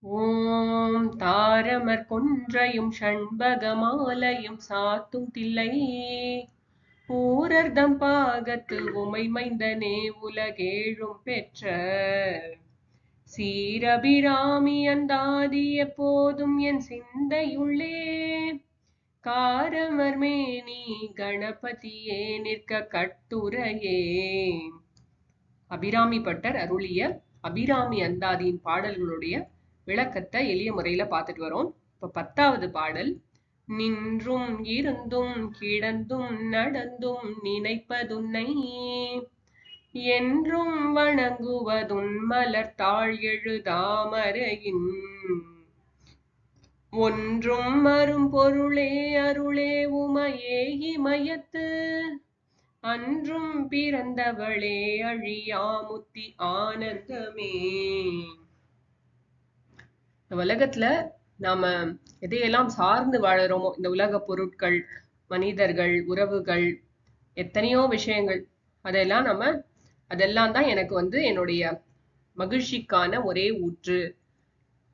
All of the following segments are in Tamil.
ஓம் தாரமர் கொன்றையும் ஷண்பகமாலையும் சாத்தும் தில்லை ஊரர்தம் பாகத்து உமை மைந்தனே உலகேழும் பெற்ற சீரபிராமி அந்தாதி எப்போதும் என் சிந்தையுள்ளே காரமர் மேனி கணபதியே நிற்க கட்டுரையே. அபிராமி பட்டர் அருளிய அபிராமி அந்தாதியின் பாடல்களுடைய விளக்கத்தை எளிய முறையில பார்த்துட்டு வரோம். இப்ப 10வது பாடல். நின்றும் இருந்தும் கிடந்தும் நடந்தும் நினைப்பதுன்னை என்றும் வணங்குவதுன் மலர்த்தாள் எழுதாமரையின் ஒன்றும் அரும் பொருளே அருளே உமையே இமயத்து அன்றும் பிறந்தவளே அழியாமுத்தி ஆனந்தமே. உலகத்துல நாம எதையெல்லாம் சார்ந்து வாழறோமோ, இந்த உலக பொருட்கள், மனிதர்கள், உறவுகள், எத்தனையோ விஷயங்கள், அதெல்லாம் தான் எனக்கு என்னுடைய மகிழ்ச்சிக்கான ஒரே ஊற்று.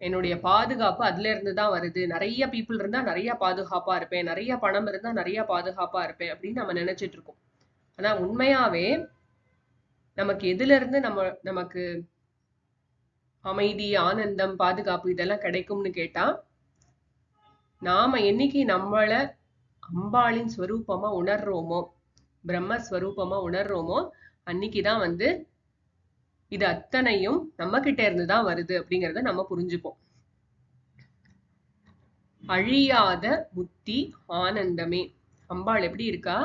என்னுடைய பாதுகாப்பு அதுல இருந்து தான் வருது. நிறைய பீப்புள் இருந்தா நிறைய பாதுகாப்பா இருப்பேன், நிறைய பணம் இருந்தா நிறைய பாதுகாப்பா இருப்பேன் அப்படின்னு நம்ம நினைச்சிட்டு இருக்கோம். ஆனா உண்மையாவே நமக்கு எதுல இருந்து நமக்கு அமைதி, ஆனந்தம், பாதுகாப்பு இதெல்லாம் கிடைக்கும்னு கேட்டா, நாம என்னைக்கு நம்மள அம்பாளின் ஸ்வரூபமா உணர்றோமோ, பிரம்மஸ்வரூபமா உணர்றோமோ, அன்னைக்குதான் இது அத்தனையும் நம்ம கிட்ட இருந்துதான் வருது அப்படிங்கறத நம்ம புரிஞ்சுப்போம். அழியாத முத்தி ஆனந்தமே. அம்பாள் எப்படி இருக்கா?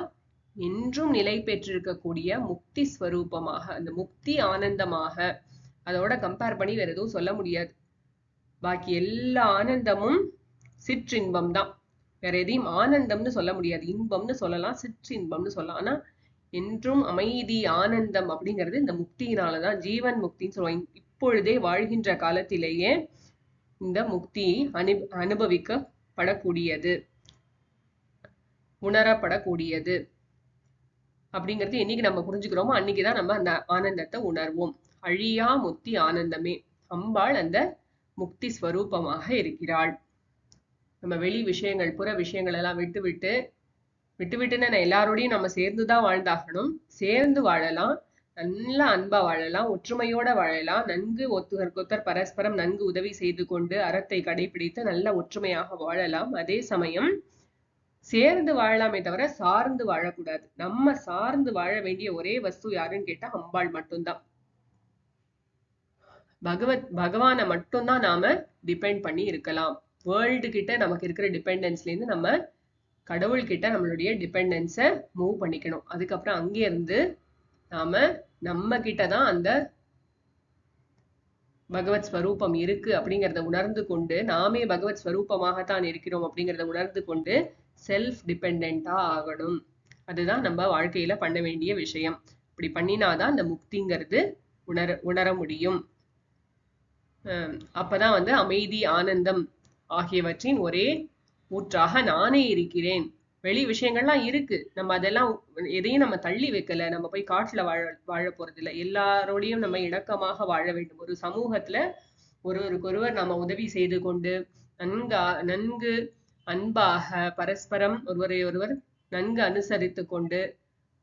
என்றும் நிலை பெற்றிருக்கக்கூடிய முக்தி ஸ்வரூபமாக, அந்த முக்தி ஆனந்தமாக. அதோட கம்பேர் பண்ணி வேற எதுவும் சொல்ல முடியாது. பாக்கி எல்லா ஆனந்தமும் சிற்றின்பம் தான். வேற எதையும் ஆனந்தம்னு சொல்ல முடியாது. இன்பம்னு சொல்லலாம், சிற்றின்பம்னு சொல்லலாம். ஆனா என்றும் அமைதி, ஆனந்தம் அப்படிங்கிறது இந்த முக்தியினாலதான். ஜீவன் முக்தின்னு சொல்லுவாங்க. இப்பொழுதே வாழ்கின்ற காலத்திலேயே இந்த முக்தி அனுபவிக்கப்படக்கூடியது, உணரப்படக்கூடியது அப்படிங்கிறது என்னைக்கு நம்ம புரிஞ்சுக்கிறோமோ அன்னைக்குதான் நம்ம அந்த ஆனந்தத்தை உணர்வோம். அழியா முத்தி ஆனந்தமே. அம்பாள் அந்த முக்தி ஸ்வரூபமாக இருக்கிறாள். நம்ம வெளி விஷயங்கள், புற விஷயங்கள் எல்லாம் விட்டுவிட்டுன்னு எல்லாரோடையும் நம்ம சேர்ந்துதான் வாழ்ந்தாகணும். சேர்ந்து வாழலாம், நல்லா அன்பா வாழலாம், ஒற்றுமையோட வாழலாம், நன்கு ஒருத்தருக்கொத்தர் பரஸ்பரம் நன்கு உதவி செய்து கொண்டு அறத்தை கடைபிடித்து நல்ல ஒற்றுமையாக வாழலாம். அதே சமயம் சேர்ந்து வாழலாமே தவிர சார்ந்து வாழக்கூடாது. நம்ம சார்ந்து வாழ வேண்டிய ஒரே வஸ்து யாருன்னு கேட்டா அம்பாள் மட்டும்தான். பகவானை மட்டும்தான் நாம டிபெண்ட் பண்ணி இருக்கலாம். வேர்ல்டு கிட்ட நமக்கு இருக்கிற டிபெண்டன்ஸ்ல இருந்து நம்ம கடவுள் கிட்ட நம்மளுடைய டிபெண்டன்ஸை மூவ் பண்ணிக்கணும். அதுக்கப்புறம் அங்கே இருந்து நாம நம்ம கிட்டதான் அந்த பகவத் ஸ்வரூபம் இருக்கு அப்படிங்கிறத உணர்ந்து கொண்டு, நாமே பகவத் ஸ்வரூபமாகத்தான் இருக்கிறோம் அப்படிங்கிறத உணர்ந்து கொண்டு செல்ஃப் டிபெண்டா ஆகணும். அதுதான் நம்ம வாழ்க்கையில பண்ண வேண்டிய விஷயம். இப்படி பண்ணினாதான் அந்த முக்திங்கிறது உணர முடியும். அப்பதான் அமைதி, ஆனந்தம் ஆகியவற்றின் ஒரே ஊற்றாக நானே இருக்கிறேன். வெளி விஷயங்கள்லாம் இருக்கு, நம்ம அதெல்லாம் எதையும் நம்ம தள்ளி வைக்கல. நம்ம போய் காட்டுல வாழ போறது இல்லை. எல்லாரோடையும் நம்ம இணக்கமாக வாழ வேண்டும். ஒரு சமூகத்துல ஒருவருக்கொருவர் நம்ம உதவி செய்து கொண்டு நன்கு அன்பாக பரஸ்பரம் ஒருவர் நன்கு அனுசரித்து கொண்டு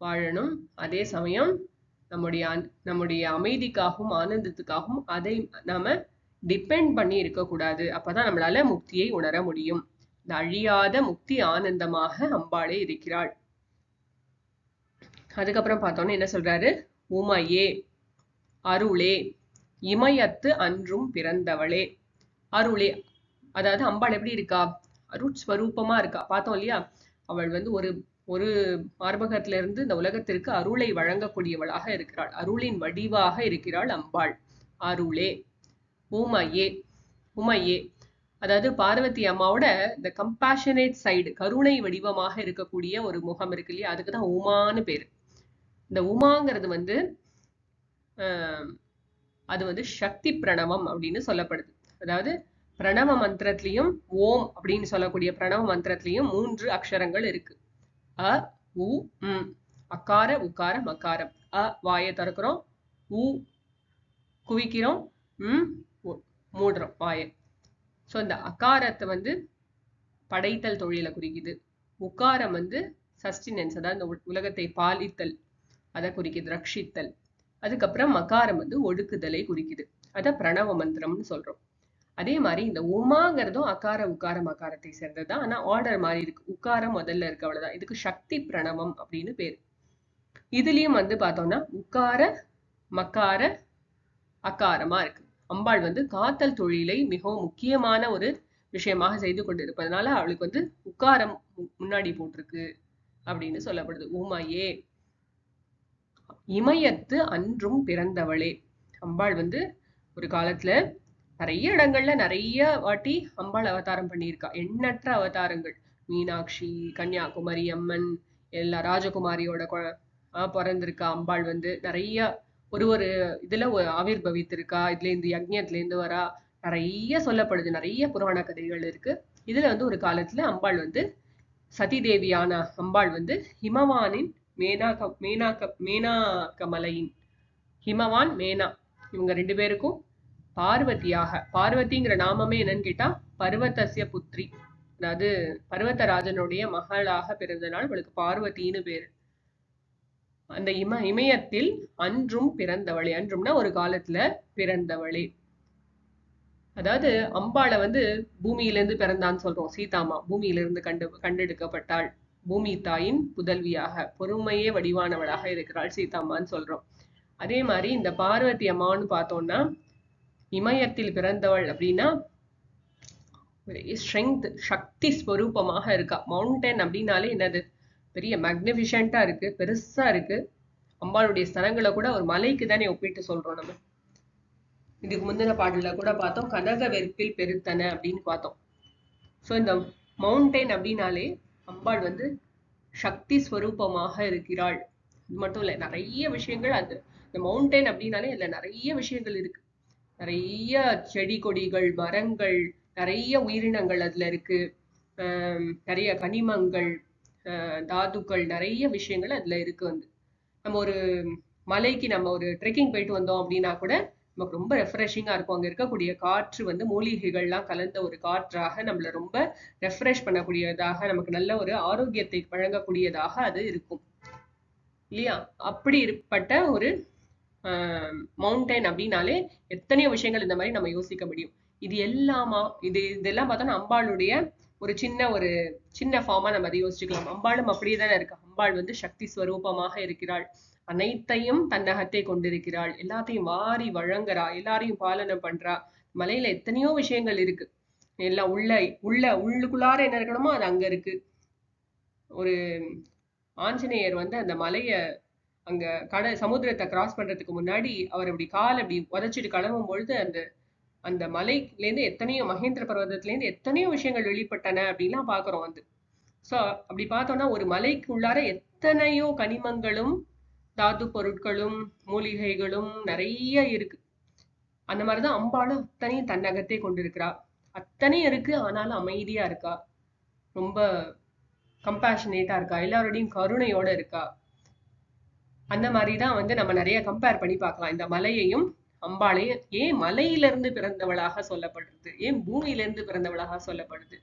வாழணும். அதே சமயம் நம்முடைய அமைதிக்காகவும் ஆனந்தத்துக்காகவும் அதை நாம டிபெண்ட் பண்ணி இருக்கக்கூடாது. அப்பதான் நம்மளால முக்தியை உணர முடியும். இந்த அழியாத முக்தி ஆனந்தமாக அம்பாளே இருக்கிறாள். அதுக்கப்புறம் பார்த்தோம்னா என்ன சொல்றாரு? உமையே, அருளே, இமயத்து அன்றும் பிறந்தவளே. அருளே, அதாவது அம்பாள் எப்படி இருக்கா? அருட்ஸ்வரூபமா இருக்கா. பார்த்தோம் இல்லையா? அவள் ஒரு மார்பகத்துல இருந்து இந்த உலகத்திற்கு அருளை வழங்கக்கூடியவளாக இருக்கிறாள். அருளின் வடிவாக இருக்கிறாள் அம்பாள். அருளே. உமையே. உமையே அதாவது பார்வதி அம்மாவோட இந்த கம்பேஷனேட் சைடு, கருணை வடிவமாக இருக்கக்கூடிய ஒரு முகம் இருக்கு இல்லையா? அதுக்குதான் உமான்னு பேரு. இந்த உமாங்கிறது அது சக்தி பிரணவம் அப்படின்னு சொல்லப்படுது. அதாவது பிரணவ மந்திரத்திலையும் ஓம் அப்படின்னு சொல்லக்கூடிய பிரணவ மந்திரத்திலையும் 3 அக்ஷரங்கள் இருக்கு. அ, உ, ம். அக்கார, உக்கார, மக்காரம். அ வாயை திறக்கிறோம், உ குவிக்கிறோம், மூடுறோம் வாயை. ஸோ இந்த அகாரத்தை வந்து படைத்தல் தொழிலை குறிக்குது. உக்காரம் வந்து சஸ்டினன்ஸ், அதாவது இந்த உலகத்தை பாலித்தல் அதை குறிக்குது, ரட்சித்தல். அதுக்கப்புறம் மகாரம் வந்து ஒடுக்குதலை குறிக்குது. அத பிரணவ மந்திரம்னு சொல்றோம். அதே மாதிரி இந்த உமாங்கிறதும் அகார உக்கார மகாரத்தை சேர்ந்ததுதான். ஆனா ஆர்டர் மாதிரி இருக்கு. உக்காரம் முதல்ல இருக்கு, அவ்வளவுதான். இதுக்கு சக்தி பிரணவம் அப்படின்னு பேரு. இதுலயும் வந்து பார்த்தோம்னா உக்கார மக்கார அகாரமா இருக்கு. அம்பாள் வந்து காத்தல் தொழிலை மிகவும் முக்கியமான ஒரு விஷயமாக செய்து கொண்டிருப்பதனால அவளுக்கு வந்து உக்காரம் முன்னாடி போட்டிருக்கு அப்படின்னு சொல்லப்படுது. உமையே இமயத்து அன்றும் பிறந்தவளே. அம்பாள் வந்து ஒரு காலத்துல நிறைய இடங்கள்ல நிறைய வாட்டி அம்பாள் அவதாரம் பண்ணியிருக்கா. எண்ணற்ற அவதாரங்கள். மீனாட்சி, கன்னியாகுமரி அம்மன், எல்லா ராஜகுமாரியோட பிறந்திருக்கா. அம்பாள் வந்து நிறைய ஒரு ஒரு இதுல ஆவிர்பவித்திருக்கா. இதுல இருந்து யக்ஞத்துல இருந்து வரா. நிறைய சொல்லப்படுது. நிறைய புராண கதைகள் இருக்கு. இதுல வந்து ஒரு காலத்துல அம்பாள் வந்து சதி தேவியான அம்பாள் வந்து ஹிமவானின் மேனாகமலையின் ஹிமவான் மேனா இவங்க 2 பேருக்கும் பார்வதியாக, பார்வதிங்கிற நாமமே என்னன்னு கேட்டா பர்வதஸ்ய புத்ரி, அதாவது பர்வதராஜனுடைய மகளாக பிறந்தனால அவளுக்கு பார்வதின்னு பேரு. அந்த இமயத்தில் அன்றும் பிறந்தவளே. அன்றும்னா ஒரு காலத்துல பிறந்தவளே. அதாவது அம்பாளை வந்து பூமியிலிருந்து பிறந்தான்னு சொல்றோம். சீதாமா பூமியிலிருந்து கண்டெடுக்கப்பட்டாள். பூமி தாயின் புதல்வியாக பொறுமையே வடிவானவளாக இருக்கிறாள் சீதாமான்னு சொல்றோம். அதே மாதிரி இந்த பார்வதி அம்மான்னு பார்த்தோம்னா இமயத்தில் பிறந்தவள் அப்படின்னா ஸ்ட்ரென்த், சக்தி ஸ்வரூபமாக இருக்கா. மவுண்டன் அப்படின்னாலே என்னது, பெரிய மேக்னிஃபிஷண்டா இருக்கு, பெருசா இருக்கு. அம்பாளுடைய ஸ்தலங்களை கூட ஒரு மலைக்கு தானே ஒப்பிட்டு சொல்றோம் நம்ம. இதுக்கு முந்தின பாடல கூட பார்த்தோம், கனக வெற்பில் பெருத்தன அப்படின்னு பார்த்தோம். ஸோ இந்த மவுண்டைன் அப்படின்னாலே அம்பாள் வந்து சக்தி ஸ்வரூபமாக இருக்கிறாள். இது மட்டும் இல்லை, நிறைய விஷயங்கள். அது இந்த மவுண்டைன் அப்படின்னாலே அதுல நிறைய விஷயங்கள் இருக்கு. நிறைய செடி கொடிகள், மரங்கள், நிறைய உயிரினங்கள் அதுல இருக்கு. நிறைய கனிமங்கள், தாதுக்கள், நிறைய விஷயங்கள் அதுல இருக்கு. வந்து நம்ம ஒரு மலைக்கு நம்ம ஒரு ட்ரெக்கிங் போயிட்டு வந்தோம் அப்படின்னா கூட நமக்கு ரொம்ப ரெஃப்ரெஷிங்கா இருக்கும். அங்க இருக்கக்கூடிய காற்று வந்து மூலிகைகள்லாம் கலந்த ஒரு காற்றாக நம்மள ரொம்ப ரெஃப்ரெஷ் பண்ணக்கூடியதாக, நமக்கு நல்ல ஒரு ஆரோக்கியத்தை வழங்கக்கூடியதாக அது இருக்கும் இல்லையா? அப்படி இருப்பட்ட ஒரு மவுண்டைன் அப்படின்னாலே எத்தனையோ விஷயங்கள் இந்த மாதிரி நம்ம யோசிக்க முடியும். இது எல்லாமா இதெல்லாம் பார்த்தோம்னா அம்பாளுடைய ஒரு சின்ன ஃபார்மா நம்ம அதை யோசிச்சுக்கலாம். அம்பாளும் அப்படியே தானே இருக்கா. அம்பாள் வந்து சக்தி ஸ்வரூபமாக இருக்கிறாள். அனைத்தையும் தன்னகத்தை கொண்டிருக்கிறாள். எல்லாத்தையும் வாரி வழங்குறா. எல்லாரையும் பாலனம் பண்றா. மலையில எத்தனையோ விஷயங்கள் இருக்கு. எல்லாம் உள்ளுக்குள்ளார என்ன இருக்கணுமோ அது அங்க இருக்கு. ஒரு ஆஞ்சநேயர் வந்து அந்த மலைய அங்க சமுத்திரத்தை கிராஸ் பண்றதுக்கு முன்னாடி அவர் இப்படி கால் அப்படி உதச்சிட்டு கிளம்பும் பொழுது அந்த மலையில இருந்து எத்தனையோ, மகேந்திர பர்வதத்துல இருந்து எத்தனையோ விஷயங்கள் வெளிப்பட்டன அப்படின்லாம் பாக்குறோம் வந்து. சோ அப்படி பார்த்தோம்னா ஒரு மலைக்கு உள்ளார எத்தனையோ கனிமங்களும் தாது பொருட்களும் மூலிகைகளும் நிறைய இருக்கு. அந்த மாதிரிதான் அம்பாளும் அத்தனையும் தன்னகத்தை கொண்டிருக்கிறா. அத்தனையும் இருக்கு, ஆனாலும் அமைதியா இருக்கா. ரொம்ப கம்பேஷனேட்டா இருக்கா. எல்லாரோடையும் கருணையோட இருக்கா. அந்த மாதிரிதான் வந்து நம்ம நிறைய கம்பேர் பண்ணி பார்க்கலாம் இந்த மலையையும் அம்பாளையும். ஏன் மலையிலிருந்து பிறந்தவளாக சொல்லப்படுறது, ஏன் பூமியிலிருந்து பிறந்தவளாக சொல்லப்படுது?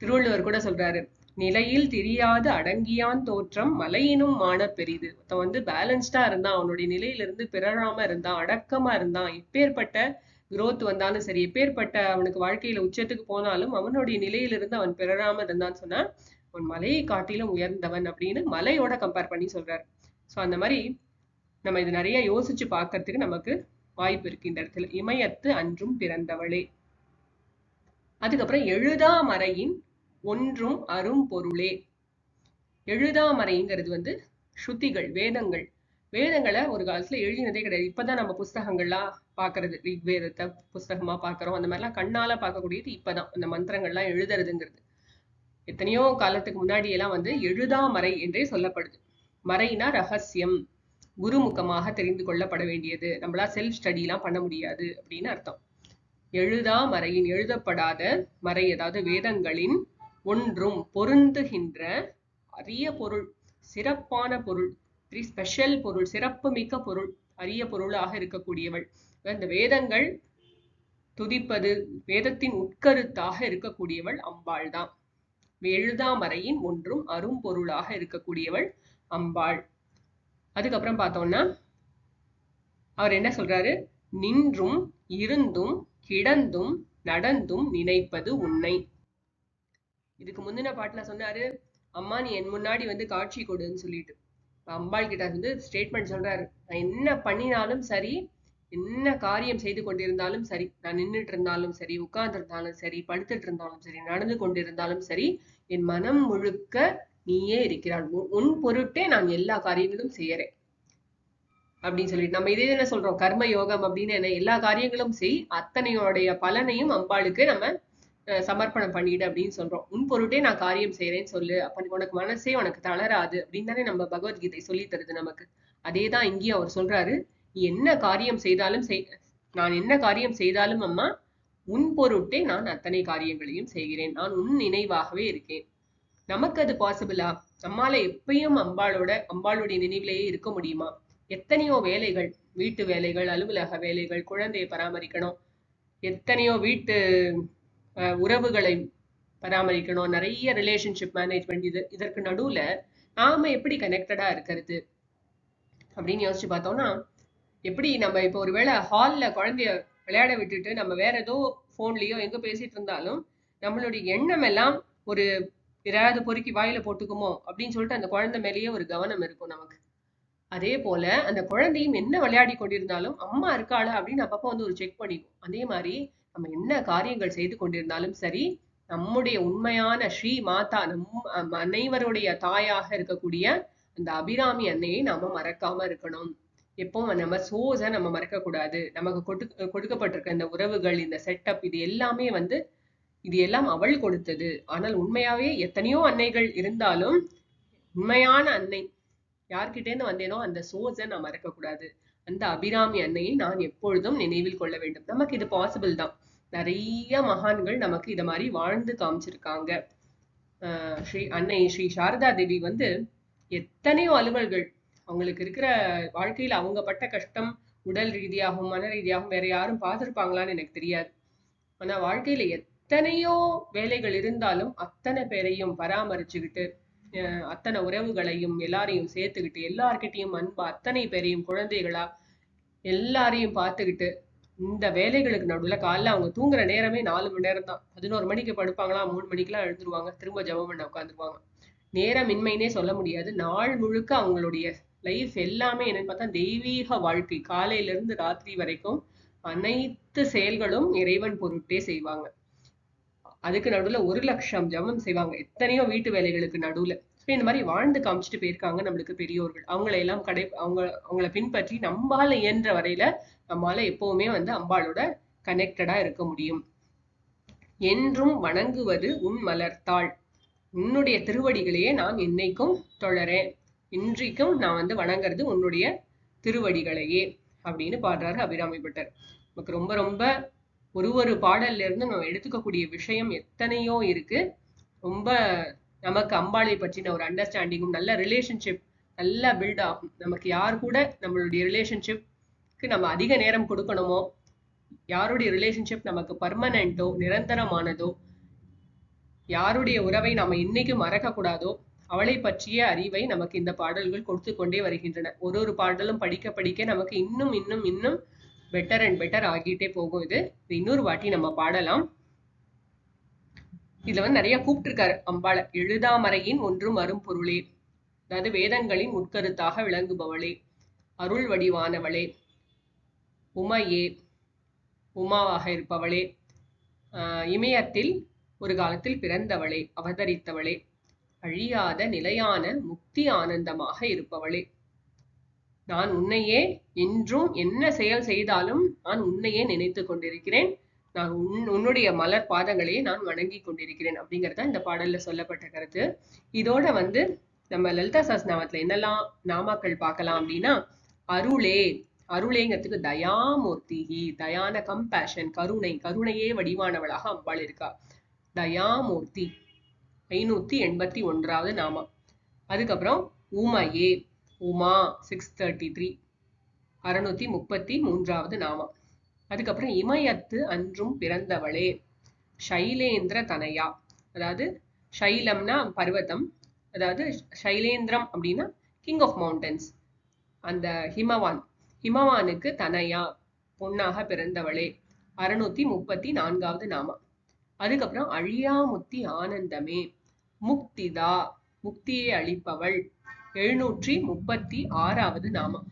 திருவள்ளுவர் கூட சொல்றாரு, நிலையில் தெரியாத அடங்கியான் தோற்றம் மலையினும் மான பெரிது. ஒருத்தன் வந்து பேலன்ஸ்டா இருந்தான், அவனுடைய நிலையிலிருந்து பிறழாம இருந்தான், அடக்கமா இருந்தான், எப்பேற்பட்ட growth வந்தாலும் சரி, எப்பேற்பட்ட அவனுக்கு வாழ்க்கையில உச்சத்துக்கு போனாலும் அவனுடைய நிலையிலிருந்து அவன் பிறழாம இருந்தான்னு சொன்னா அவன் மலையை காட்டிலும் உயர்ந்தவன் அப்படின்னு மலையோட கம்பேர் பண்ணி சொல்றாரு. ஸோ அந்த மாதிரி நம்ம இது நிறைய யோசிச்சு பார்க்கறதுக்கு நமக்கு வாய்ப்பு இருக்கு இந்த இடத்துல. இமயத்து அன்றும் பிறந்தவளே. அதுக்கப்புறம் எழுதாமறையின் ஒன்றும் அரும் பொருளே. எழுதாமறைங்கிறது வந்து ஸ்ருதிகள், வேதங்கள். வேதங்களை ஒரு காலத்துல எழுதினதே கிடையாது. இப்பதான் நம்ம புஸ்தகங்கள்லாம் பாக்குறது, ரிக்வேதத்தை புஸ்தகமா பாக்குறோம். அந்த மாதிரிலாம் கண்ணால பார்க்கக்கூடியது இப்பதான் அந்த மந்திரங்கள்லாம் எழுதுறதுங்கிறது. எத்தனையோ காலத்துக்கு முன்னாடி எல்லாம் வந்து எழுதாமறை என்றே சொல்லப்படுது. மறைனா ரகசியம், குருமுகமாக தெரிந்து கொள்ளப்பட வேண்டியது, நம்மளா செல்ஃப் ஸ்டடி எல்லாம் பண்ண முடியாது அப்படின்னு அர்த்தம். எழுதாமறையின், எழுதப்படாத மறை, அதாவது வேதங்களின் ஒன்றும் பொருந்துகின்ற அரிய பொருள், சிறப்பான பொருள், வெரி ஸ்பெஷல் பொருள், சிறப்பு மிக்க பொருள், அரிய பொருளாக இருக்கக்கூடியவள். இந்த வேதங்கள் துதிப்பது வேதத்தின் உட்கருத்தாக இருக்கக்கூடியவள் அம்பாள் தான். எழுதாமறையின் ஒன்றும் அரும்பொருளாக இருக்கக்கூடியவள் அம்பாள். அதுக்கப்புறம் பார்த்தோம்னா அவர் என்ன சொல்றாரு? நின்றும் இருந்தும் கிடந்தும் நடந்தும் நினைப்பது உன்னை. இதுக்கு முந்தின பாட்டுல சொன்னாரு, அம்மா நீ என் முன்னாடி வந்து காட்சி கொடுன்னு சொல்லிட்டு. அம்பாள் கிட்ட வந்து ஸ்டேட்மெண்ட் சொல்றாரு, நான் என்ன பண்ணினாலும் சரி, என்ன காரியம் செய்து கொண்டிருந்தாலும் சரி, நான் நின்றுட்டு இருந்தாலும் சரி, உட்கார்ந்து இருந்தாலும் சரி, படுத்துட்டு இருந்தாலும் சரி, நடந்து கொண்டிருந்தாலும் சரி, என் மனம் முழுக்க நீயே இருக்கிறாள், உன் பொருட்டே நான் எல்லா காரியங்களும் செய்யறேன் அப்படின்னு சொல்லிட்டு. நம்ம இதே என்ன சொல்றோம், கர்ம யோகம் அப்படின்னு என்ன, எல்லா காரியங்களும் செய், அத்தனையோடைய பலனையும் அம்பாளுக்கு நம்ம சமர்ப்பணம் பண்ணிடு அப்படின்னு சொல்றோம். உன் பொருட்டே நான் காரியம் செய்யறேன்னு சொல்லு, அப்ப உனக்கு மனசே உனக்கு தளராது அப்படின்னு தானே நம்ம பகவத்கீதை சொல்லி தருது நமக்கு. அதேதான் இங்கேயும் அவர் சொல்றாரு, நீ என்ன காரியம் செய்தாலும் நான் என்ன காரியம் செய்தாலும் அம்மா உன் பொருட்டே நான் அத்தனை காரியங்களையும் செய்கிறேன், நான் உன் நினைவாகவே இருக்கேன். நமக்கு அது பாசிபிளா? நம்மால எப்பயும் அம்பாளுடைய நினைவிலேயே இருக்க முடியுமா? எத்தனையோ வேலைகள், வீட்டு வேலைகள், அலுவலக வேலைகள், குழந்தையை பராமரிக்கணும், எத்தனையோ வீட்டு உறவுகளை பராமரிக்கணும், நிறைய ரிலேஷன்ஷிப் மேனேஜ்மெண்ட், இதற்கு நடுவுல நாம எப்படி கனெக்டடா இருக்கிறது அப்படின்னு யோசிச்சு பார்த்தோம்னா, எப்படி நம்ம இப்போ ஒருவேளை ஹால்ல குழந்தைய விளையாட விட்டுட்டு நம்ம வேற ஏதோ போன்லயோ எங்க பேசிட்டு இருந்தாலும் நம்மளுடைய எண்ணம் எல்லாம் ஒரு யாராவது பொறுக்கி வாயில போட்டுக்குமோ அப்படின்னு சொல்லிட்டு அந்த குழந்தை மேலேயே ஒரு கவனம் இருக்கும் நமக்கு. அதே போல அந்த குழந்தையும் என்ன விளையாடி கொண்டிருந்தாலும் அம்மா இருக்காளா அப்படின்னு அப்பப்போ வந்து ஒரு செக் பண்ணிக்கும். அதே மாதிரி நம்ம என்ன காரியங்கள் செய்து கொண்டிருந்தாலும் சரி, நம்முடைய உண்மையான ஸ்ரீ மாதா, நம் அனைவருடைய தாயாக இருக்கக்கூடிய அந்த அபிராமி அன்னையை நாம மறக்காம இருக்கணும். எப்பவும் நம்ம சோர்ஸை நம்ம மறக்க கூடாது. நமக்கு கொடுக்கப்பட்டிருக்க இந்த உறவுகள், இந்த செட்டப், இது எல்லாமே வந்து இது எல்லாம் அவள் கொடுத்தது. ஆனால் உண்மையாவே எத்தனையோ அன்னைகள் இருந்தாலும் உண்மையான அன்னை யார்கிட்டேருந்து வந்தேனோ அந்த சோர்ஸை நான் மறக்க கூடாது. அந்த அபிராமி அன்னையை நான் எப்பொழுதும் நினைவில் கொள்ள வேண்டும். நமக்கு இது பாசிபிள் தான். நிறைய மகான்கள் நமக்கு இத மாதிரி வாழ்ந்து காமிச்சிருக்காங்க. ஸ்ரீ சாரதா தேவி வந்து எத்தனையோ அலுவல்கள், அவங்களுக்கு இருக்கிற வாழ்க்கையில அவங்க பட்ட கஷ்டம் உடல் ரீதியாகவும் மன ரீதியாகவும் வேற யாரும் பார்த்திருப்பாங்களான்னு எனக்கு தெரியாது. ஆனா வாழ்க்கையில எத்தனையோ வேலைகள் இருந்தாலும் அத்தனை பேரையும் பராமரிச்சுக்கிட்டு, அத்தனை உறவுகளையும் எல்லாரையும் சேர்த்துக்கிட்டு, எல்லார்கிட்டையும் அன்பா அத்தனை பேரையும் குழந்தைகளா எல்லாரையும் பார்த்துக்கிட்டு, இந்த வேலைகளுக்கு நடுவுல காலைல அவங்க தூங்குற நேரமே 4 மணி நேரம் தான். 11 மணிக்கு படுப்பாங்களா, 3 மணிக்கெல்லாம் எழுந்துருவாங்க, திரும்ப ஜெபம் பண்ண உட்காந்துருவாங்க. நேரமின்மைனே சொல்ல முடியாது. நாள் முழுக்க அவங்களுடைய லைஃப் எல்லாமே என்னன்னு பார்த்தா தெய்வீக வாழ்க்கை. காலையில இருந்து ராத்திரி வரைக்கும் அனைத்து செயல்களும் இறைவன் பொருட்டே செய்வாங்க. அதுக்கு நடுவுல 1,00,000 ஜபம் செய்வாங்க, எத்தனையோ வீட்டு வேலைகளுக்கு நடுவுல. இந்த மாதிரி வாழ்ந்து காமிச்சிட்டு போயிருக்காங்க நம்மளுக்கு பெரியோர்கள். அவங்களை எல்லாம் அவங்கள பின்பற்றி நம்மால இயன்ற வரையில நம்மால எப்பவுமே வந்து அம்பாளோட கனெக்டடா இருக்க முடியும். என்றும் வணங்குவது உன் மலர்த்தாள், உன்னுடைய திருவடிகளையே நான் என்னைக்கும் தொழறேன், இன்றைக்கும் நான் வந்து வணங்குறது உன்னுடைய திருவடிகளையே அப்படின்னு பாடுறாரு அபிராமி பட்டர். நமக்கு ரொம்ப ரொம்ப ஒரு பாடல்ல இருந்து நம்ம எடுத்துக்கக்கூடிய விஷயம் எத்தனையோ இருக்கு. ரொம்ப நமக்கு அம்பாளை பற்றின ஒரு அண்டர்ஸ்டாண்டிங்கும், நல்ல ரிலேஷன்ஷிப் நல்லா பில்ட் ஆகும். நமக்கு யார் கூட நம்மளுடைய ரிலேஷன்ஷிப்க்கு நம்ம அதிக நேரம் கொடுக்கணுமோ, யாருடைய ரிலேஷன்ஷிப் நமக்கு பர்மனண்டோ நிரந்தரமானதோ, யாருடைய உறவை நாம இன்னைக்கும் மறக்க கூடாதோ, அவளை பற்றிய அறிவை நமக்கு இந்த பாடல்கள் கொடுத்து கொண்டே வருகின்றன. ஒரு பாடலும் படிக்க படிக்க நமக்கு இன்னும் இன்னும் இன்னும் பெட்டர் அண்ட் பெட்டர் ஆகிட்டே போகும். இது இன்னொரு வாட்டி நம்ம பாடலாம். இதுல வந்து நிறைய கூப்பிட்டிருக்காரு அம்பாளை. எழுதாமறையின் ஒன்றும் அரும் பொருளே, அதாவது வேதங்களின் உட்கருத்தாக விளங்குபவளே, அருள் வடிவானவளே, உமையே, உமாவாக இருப்பவளே, இமயத்தில் ஒரு காலத்தில் பிறந்தவளே, அவதரித்தவளே, அழியாத நிலையான முக்தி ஆனந்தமாக இருப்பவளே, நான் உன்னையே என்றும் என்ன செயல் செய்தாலும் நான் உன்னையே நினைத்து கொண்டிருக்கிறேன், நான் உன்னுடைய மலர் பாதங்களையே நான் வணங்கி கொண்டிருக்கிறேன் அப்படிங்கறத இந்த பாடல்ல சொல்லப்பட்ட கருத்து. இதோட வந்து நம்ம லலிதா சஹஸ்ரநாமத்துல என்னெல்லாம் நாமாக்கள் பார்க்கலாம் அப்படின்னா, அருளே, அருளேங்கிறதுக்கு தயாமூர்த்தி, தயான கம்பேஷன், கருணையே வடிவானவளாக அம்பாள் இருக்கா. தயாமூர்த்தி 581வது நாமம். அதுக்கப்புறம் உமையே, உமா 633 633வது நாமம். அதுக்கப்புறம் இமயத்து அன்றும் பிறந்தவளே, சைலேந்திர தனயா. அதாவது சைலம்னா பர்வதம், அதாவது சைலேந்திரம் அப்படின்னா கிங் ஆஃப் மவுண்டன்ஸ், அந்த ஹிமவானுக்கு தனயா பொன்னாக பிறந்தவளே. 634வது நாமம். அதுக்கப்புறம் அழியாமுத்தி ஆனந்தமே, முக்திதா முக்தியை அளிப்பவள். 736வது நாமம்.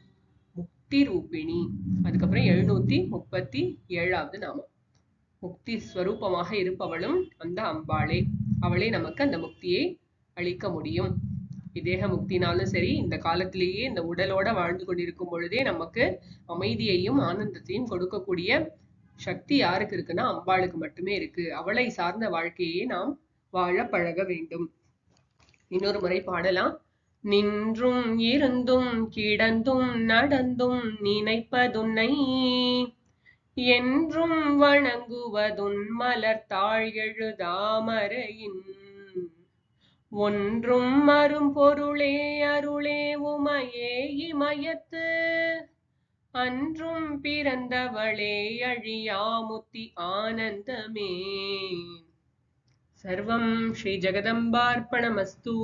முக்தி ரூபிணி. அதுக்கப்புறம் 737வது நாமம். முக்தி ஸ்வரூபமாக இருப்பவளும் அந்த அம்பாளே. அவளே நமக்கு அந்த முக்தியை அளிக்க முடியும். விதேக முக்தினாலும் சரி, இந்த காலத்திலேயே இந்த உடலோட வாழ்ந்து கொண்டிருக்கும் பொழுதே நமக்கு அமைதியையும் ஆனந்தத்தையும் கொடுக்கக்கூடிய சக்தி யாருக்கு இருக்குன்னா அம்பாளுக்கு மட்டுமே இருக்கு. அவளை சார்ந்த வாழ்க்கையே நாம் வாழ பழக வேண்டும். இன்னொரு முறை பாடலாம். நின்றும் இருந்தும் கிடந்தும் நடந்தும் நினைப்பதுன்னை, என்றும் வணங்குவதுன் மலர்த்தாள் எழுதாமரையின், ஒன்றும் மரும் பொருளே அருளே உமையே இமயத்து, அன்றும் பிறந்தவளே அழியாமுத்தி ஆனந்தமே. சர்வம் ஸ்ரீ ஜெகதம்பார்ப்பணமஸ்து.